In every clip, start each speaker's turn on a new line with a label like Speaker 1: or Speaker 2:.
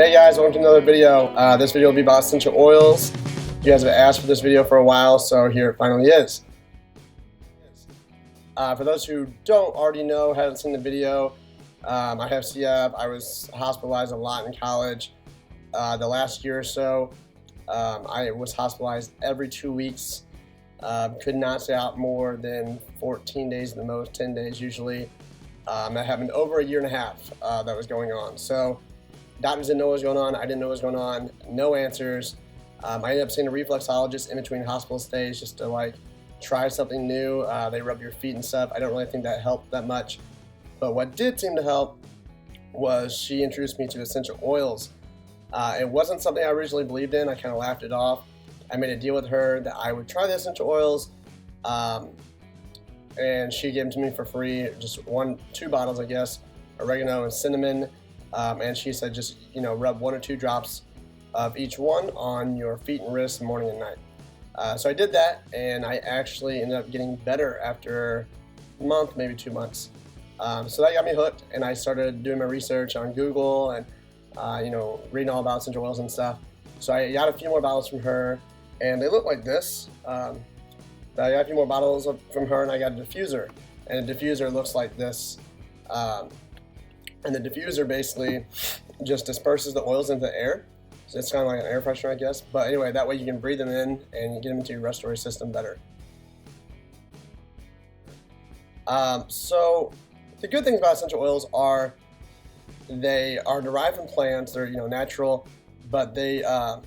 Speaker 1: Hey guys, welcome to another video. This video will be about essential oils. You guys have asked for this video for a while, so here it finally is. For those who don't already know, haven't seen the video, I have CF. I was hospitalized a lot in college. The last year or so, I was hospitalized every 2 weeks. Could not stay out more than 14 days at the most, 10 days usually. That happened over a year and a half that was going on. So doctors didn't know what was going on. I didn't know what was going on. No answers. I ended up seeing a reflexologist in between hospital stays just to try something new. They rub your feet and stuff. I don't really think that helped that much. But what did seem to help was she introduced me to essential oils. It wasn't something I originally believed in. I kind of laughed it off. I made a deal with her that I would try the essential oils. And she gave them to me for free, just two bottles, I guess, oregano and cinnamon. And she said just, rub 1 or 2 drops of each one on your feet and wrists morning and night. So I did that, and I actually ended up getting better after a month, maybe 2 months. So that got me hooked, and I started doing my research on Google and, reading all about essential oils and stuff. So I got a few more bottles from her, and they look like this. I got a few more bottles from her, and I got a diffuser. And the diffuser looks like this. And the diffuser basically just disperses the oils into the air. So it's kind of like an air freshener, I guess. But anyway, that way you can breathe them in and you get them into your respiratory system better. So the good things about essential oils are they are derived from plants. They're natural, but they are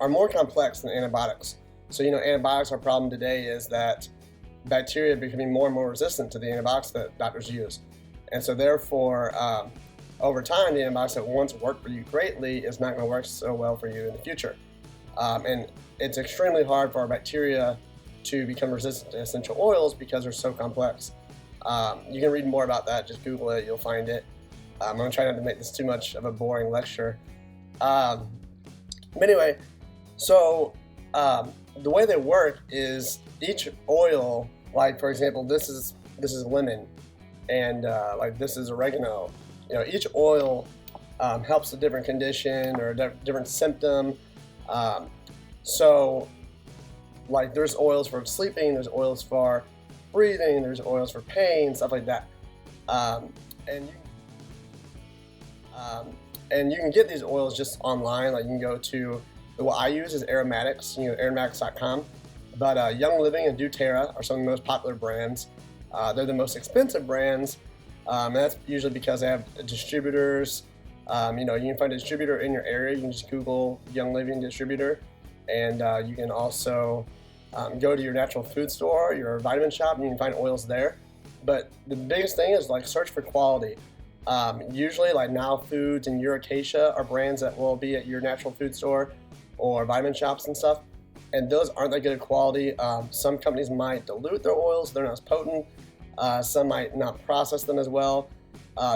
Speaker 1: more complex than antibiotics. So antibiotics, our problem today is that bacteria are becoming more and more resistant to the antibiotics that doctors use. And so therefore, over time, the antibiotics that once worked for you greatly is not going to work so well for you in the future. And it's extremely hard for our bacteria to become resistant to essential oils because they're so complex. You can read more about that. Just Google it. You'll find it. I'm going to try not to make this too much of a boring lecture. But anyway, so the way they work is each oil, like for example, this is lemon, and this is oregano. Each oil helps a different condition or a different symptom. So there's oils for sleeping, there's oils for breathing, there's oils for pain, stuff like that. And you can get these oils just online. You can go to, what I use is Aromatics, aromatics.com. But Young Living and DoTerra are some of the most popular brands. They're the most expensive brands. And that's usually because they have distributors. You can find a distributor in your area. You can just Google Young Living distributor, and you can also go to your natural food store, your vitamin shop, and you can find oils there. But the biggest thing is search for quality. Usually Now Foods and Eucalyptus are brands that will be at your natural food store or vitamin shops and stuff, and those aren't that good of quality. Some companies might dilute their oils; they're not as potent. Some might not process them as well.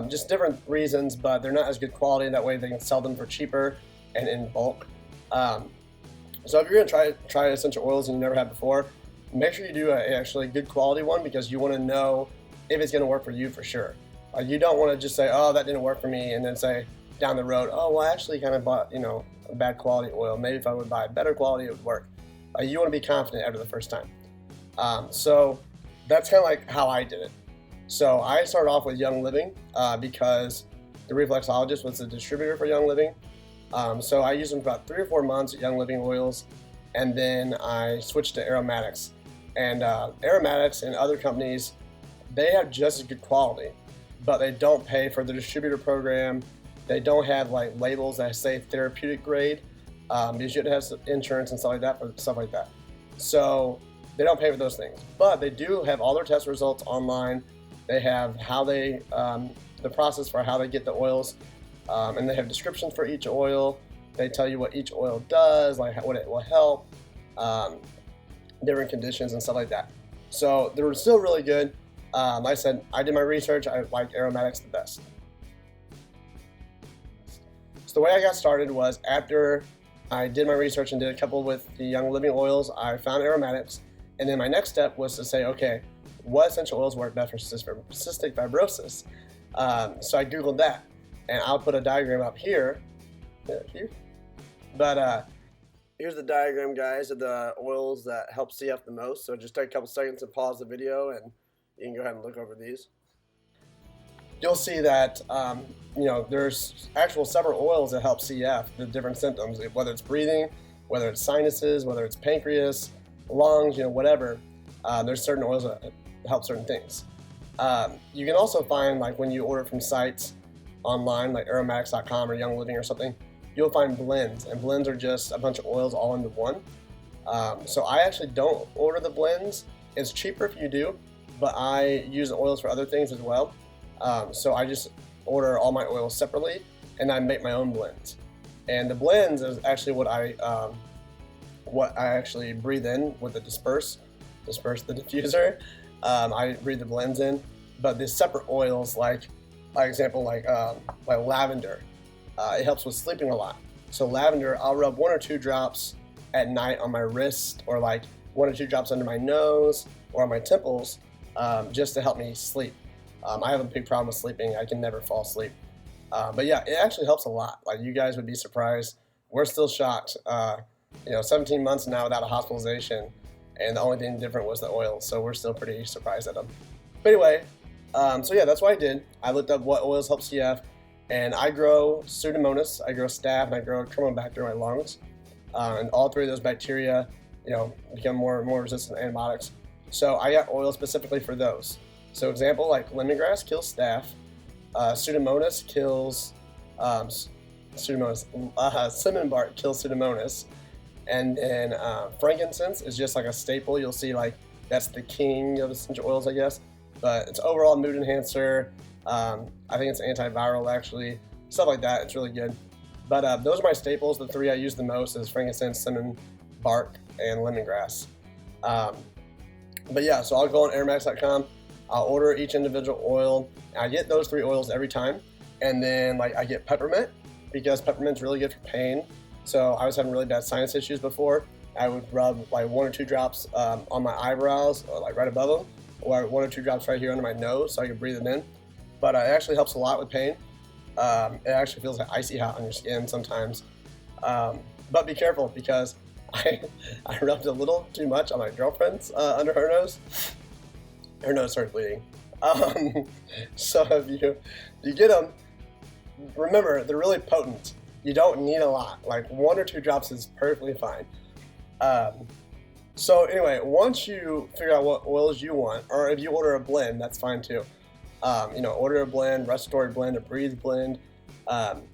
Speaker 1: Just different reasons, but they're not as good quality. That way they can sell them for cheaper and in bulk. So if you're going to try essential oils and you never have before, make sure you do actually a good quality one, because you want to know if it's going to work for you for sure. You don't want to just say, oh, that didn't work for me, and then say down the road, oh, well, I actually kind of bought a bad quality oil. Maybe if I would buy better quality, it would work. You want to be confident after the first time. So that's kind of how I did it. So I started off with Young Living because the reflexologist was the distributor for Young Living. So I used them for about 3 or 4 months at Young Living oils, and then I switched to Aromatics. And Aromatics and other companies, they have just as good quality, but they don't pay for the distributor program. They don't have labels that say therapeutic grade. You should have some insurance and stuff like that for stuff like that. So they don't pay for those things, but they do have all their test results online. They have how they, the process for how they get the oils, and they have descriptions for each oil. They tell you what each oil does, what it will help, different conditions and stuff like that. So they were still really good. Like I said, I did my research. I like Aromatics the best. So the way I got started was after I did my research and did a couple with the Young Living oils, I found Aromatics. And then my next step was to say, okay, what essential oils work best for cystic fibrosis? So I Googled that, and I'll put a diagram up here Yeah, here. But here's the diagram, guys, of the oils that help CF the most. So just take a couple seconds and pause the video, and you can go ahead and look over these. You'll see that there's actual several oils that help CF the different symptoms, whether it's breathing, whether it's sinuses, whether it's pancreas, lungs, whatever. There's certain oils that help certain things. You can also find, like when you order from sites online, like Aromatics.com or Young Living or something, you'll find blends, and blends are just a bunch of oils all into one. So I actually don't order the blends. It's cheaper if you do, but I use the oils for other things as well. So I just order all my oils separately, and I make my own blends. And the blends is actually what I actually breathe in with the disperse the diffuser. I breathe the blends in, but the separate oils, like example, like lavender, it helps with sleeping a lot. So lavender, I'll rub 1 or 2 drops at night on my wrist, or like 1 or 2 drops under my nose or on my temples, just to help me sleep. I have a big problem with sleeping. I can never fall asleep. But yeah, it actually helps a lot. Like, you guys would be surprised. We're still shocked. 17 months now without a hospitalization, and the only thing different was the oils. So we're still pretty surprised at them. But anyway, so yeah, that's what I did. I looked up what oils help CF, and I grow Pseudomonas, I grow Staph, and I grow Tromobacter in my lungs. And all 3 of those bacteria, become more resistant to antibiotics. So I got oil specifically for those. So example, like lemongrass kills staph, Pseudomonas kills cinnamon bark kills Pseudomonas, and then frankincense is just like a staple. You'll see, like, that's the king of essential oils, I guess. But it's overall mood enhancer. I think it's antiviral, actually, stuff like that. It's really good. But those are my staples. The 3 I use the most is frankincense, cinnamon bark, and lemongrass. But yeah, so I'll go on Aromatics.com. I'll order each individual oil. I get those 3 oils every time. And then, like, I get peppermint, because peppermint's really good for pain. So I was having really bad sinus issues before. I would rub like 1 or 2 drops on my eyebrows, or like right above them, or 1 or 2 drops right here under my nose so I could breathe it in. But it actually helps a lot with pain. It actually feels like icy hot on your skin sometimes. But be careful, because I rubbed a little too much on my girlfriend's under her nose. Her nose started bleeding. So if you get them, remember, they're really potent. You don't need a lot. Like 1 or 2 drops is perfectly fine. So anyway, once you figure out what oils you want, or if you order a blend, that's fine too. Order a blend, respiratory blend, a breathe blend.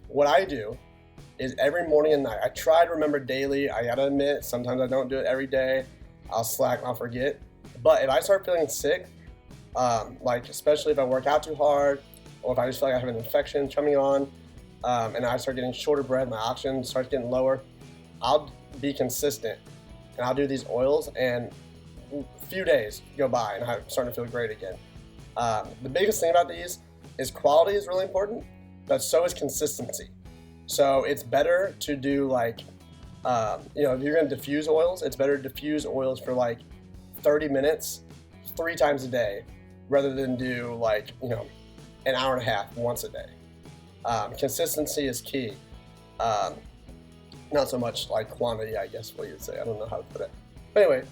Speaker 1: What I do is every morning and night, I try to remember daily. I gotta admit, sometimes I don't do it every day. I'll slack and I'll forget. But if I start feeling sick, like especially if I work out too hard, or if I just feel like I have an infection coming on, and I start getting shorter breath, my oxygen starts getting lower, I'll be consistent, and I'll do these oils, and a few days go by and I'm starting to feel great again. The biggest thing about these is quality is really important, but so is consistency. So it's better to do, like, if you're going to diffuse oils, it's better to diffuse oils for like 30 minutes 3 times a day, rather than do like an hour and a half once a day. Consistency is key. Not so much like quantity, I guess what you'd say. I don't know how to put it. But anyway,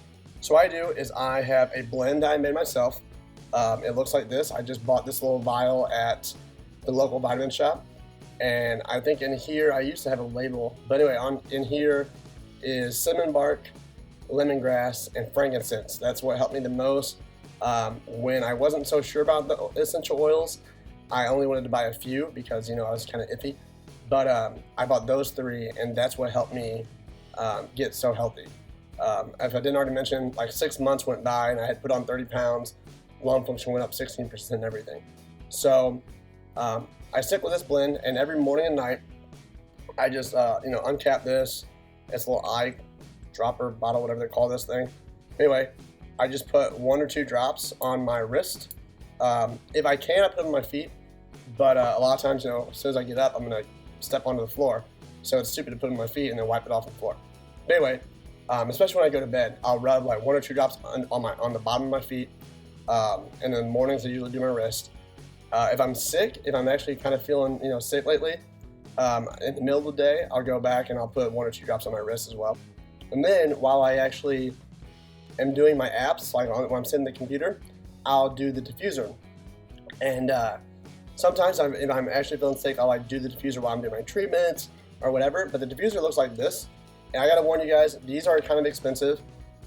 Speaker 1: so what I do is I have a blend I made myself. It looks like this. I just bought this little vial at the local vitamin shop. And I think in here, I used to have a label. But anyway, in here is cinnamon bark, lemongrass, and frankincense. That's what helped me the most. When I wasn't so sure about the essential oils, I only wanted to buy a few because, I was kind of iffy. But I bought those 3, and that's what helped me get so healthy. If I didn't already mention, like 6 months went by, and I had put on 30 pounds. Lung function went up 16% and everything. So I stick with this blend, and every morning and night, I just, uncap this. It's a little eye dropper bottle, whatever they call this thing. Anyway, I just put 1 or 2 drops on my wrist. If I can, I put them on my feet. But a lot of times, as soon as I get up, I'm going to step onto the floor. So it's stupid to put them on my feet and then wipe it off the floor. But anyway, especially when I go to bed, I'll rub like 1 or 2 drops on the bottom of my feet. And in the mornings, I usually do my wrist. If I'm sick, if I'm actually kind of feeling, sick lately, In the middle of the day, I'll go back and I'll put 1 or 2 drops on my wrist as well. And then while I actually am doing my apps, like when I'm sitting at the computer, I'll do the diffuser. And sometimes if I'm actually feeling sick, I'll like do the diffuser while I'm doing my treatments or whatever. But the diffuser looks like this. And I gotta warn you guys, these are kind of expensive.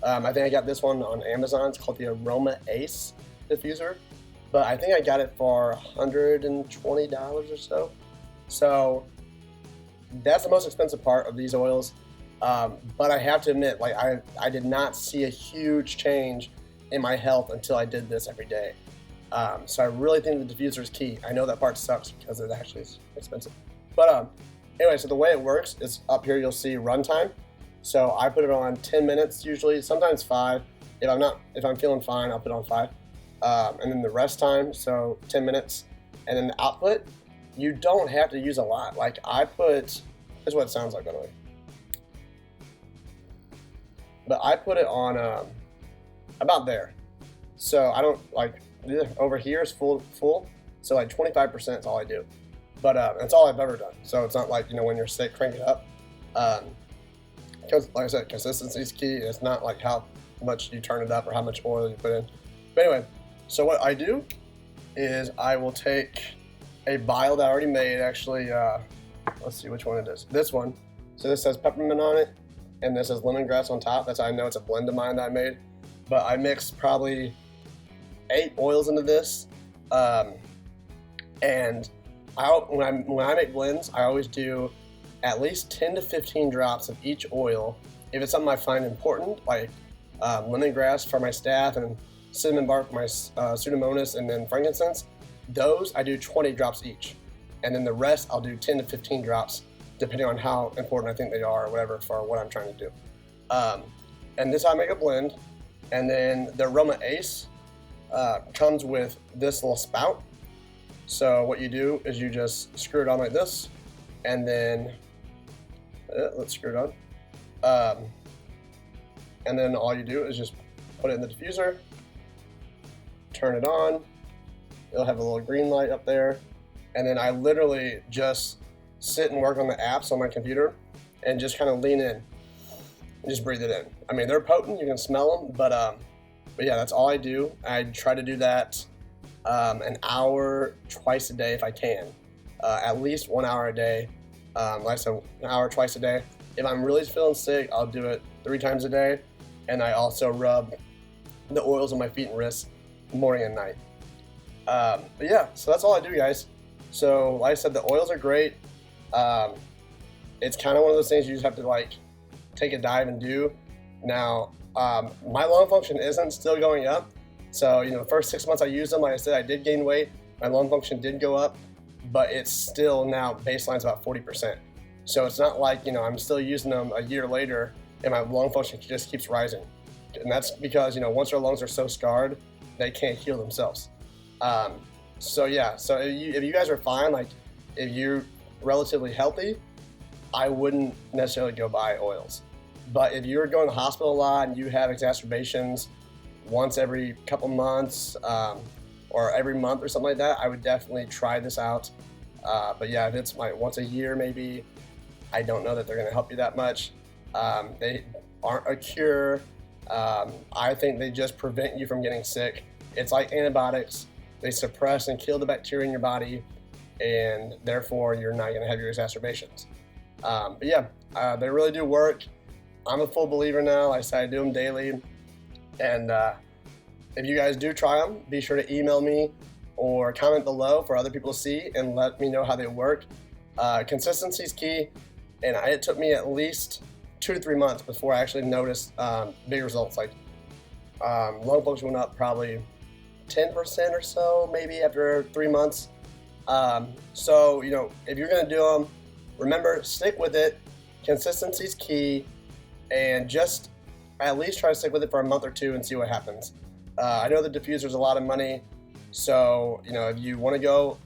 Speaker 1: I think I got this one on Amazon. It's called the Aromatics diffuser. But I think I got it for $120 or so. So that's the most expensive part of these oils. But I have to admit, like I did not see a huge change in my health until I did this every day. So I really think the diffuser is key. I know that part sucks because it actually is expensive. But anyway, so the way it works is up here you'll see runtime. So I put it on 10 minutes usually, sometimes 5. If I'm feeling fine, I'll put it on 5. And then the rest time, so 10 minutes. And then the output, you don't have to use a lot. Like here's what it sounds like by the way. But I put it on about there. So I don't like, over here is full. So like 25% is all I do. But that's all I've ever done. So it's not like, when you're sick, crank it up. Because like I said, consistency is key. It's not like how much you turn it up or how much oil you put in. But anyway, so what I do is I will take a vial that I already made, actually, let's see which one it is. This one. So this says Peppermint on it, and this says Lemongrass on top. That's how I know it's a blend of mine that I made. But I mixed probably 8 oils into this. And when I make blends, I always do at least 10 to 15 drops of each oil. If it's something I find important, like lemongrass for my staph and cinnamon bark for my Pseudomonas, and then frankincense, those I do 20 drops each. And then the rest I'll do 10 to 15 drops, depending on how important I think they are or whatever for what I'm trying to do. And this I make a blend. And then the Aroma Ace comes with this little spout. So what you do is you just screw it on like this, and then let's screw it on. And then all you do is just put it in the diffuser, turn it on. It'll have a little green light up there. And then I literally just sit and work on the apps on my computer and just kind of lean in and just breathe it in. I mean, they're potent, you can smell them, but yeah, that's all I do. I try to do that an hour twice a day if I can. At least 1 hour a day. Like I said, an hour twice a day. If I'm really feeling sick, I'll do it 3 times a day. And I also rub the oils on my feet and wrists morning and night. But yeah, so that's all I do, guys. So like I said, the oils are great. It's kind of one of those things you just have to like take a dive and do. Now, my lung function isn't still going up. So, the first 6 months I used them, like I said, I did gain weight. My lung function did go up, but it's still now baseline's about 40%. So it's not like, I'm still using them a year later and my lung function just keeps rising. And that's because, once our lungs are so scarred, they can't heal themselves. So yeah, so if you guys are fine, like if you're relatively healthy, I wouldn't necessarily go buy oils. But if you're going to the hospital a lot and you have exacerbations once every couple months or every month or something like that, I would definitely try this out. But yeah, if it's like once a year maybe, I don't know that they're going to help you that much. They aren't a cure. I think they just prevent you from getting sick. It's like antibiotics. They suppress and kill the bacteria in your body, and therefore you're not going to have your exacerbations. But yeah, they really do work. I'm a full believer now. Like I said, I do them daily. And if you guys do try them, be sure to email me or comment below for other people to see and let me know how they work. Consistency is key, and it took me at least 2 to 3 months before I actually noticed big results. Like lung function went up probably 10% or so, maybe after 3 months. So, if you're going to do them, remember, stick with it. Consistency is key, and just at least try to stick with it for a month or 2 and see what happens. I know the diffuser is a lot of money, so if you want to go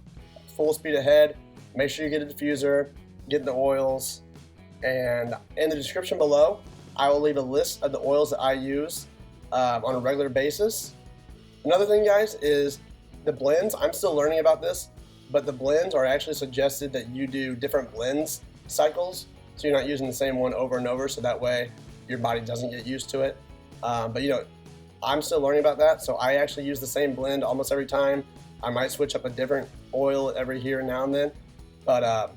Speaker 1: full speed ahead, make sure you get a diffuser, get the oils, and in the description below, I will leave a list of the oils that I use on a regular basis. Another thing, guys, is the blends. I'm still learning about this. but the blends are actually suggested that you do different blends cycles, so you're not using the same one over and over, so that way your body doesn't get used to it. But you know, I'm still learning about that, so I actually use the same blend almost every time. I might switch up a different oil every here and now and then, but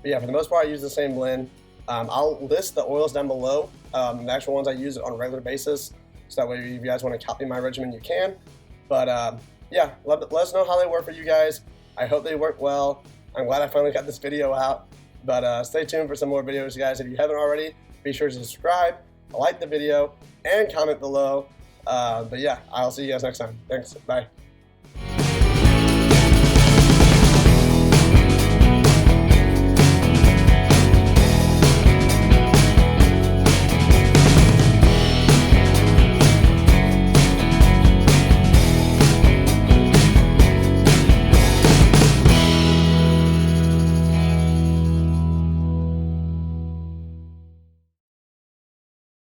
Speaker 1: yeah, for the most part, I use the same blend. I'll list the oils down below, the actual ones I use on a regular basis, so that way if you guys want to copy my regimen, you can. But yeah, let us know how they work for you guys. I hope they work well. I'm glad I finally got this video out, but stay tuned for some more videos, guys. If you haven't already, be sure to subscribe, like the video, and comment below. But yeah, I'll see you guys next time. Thanks, bye.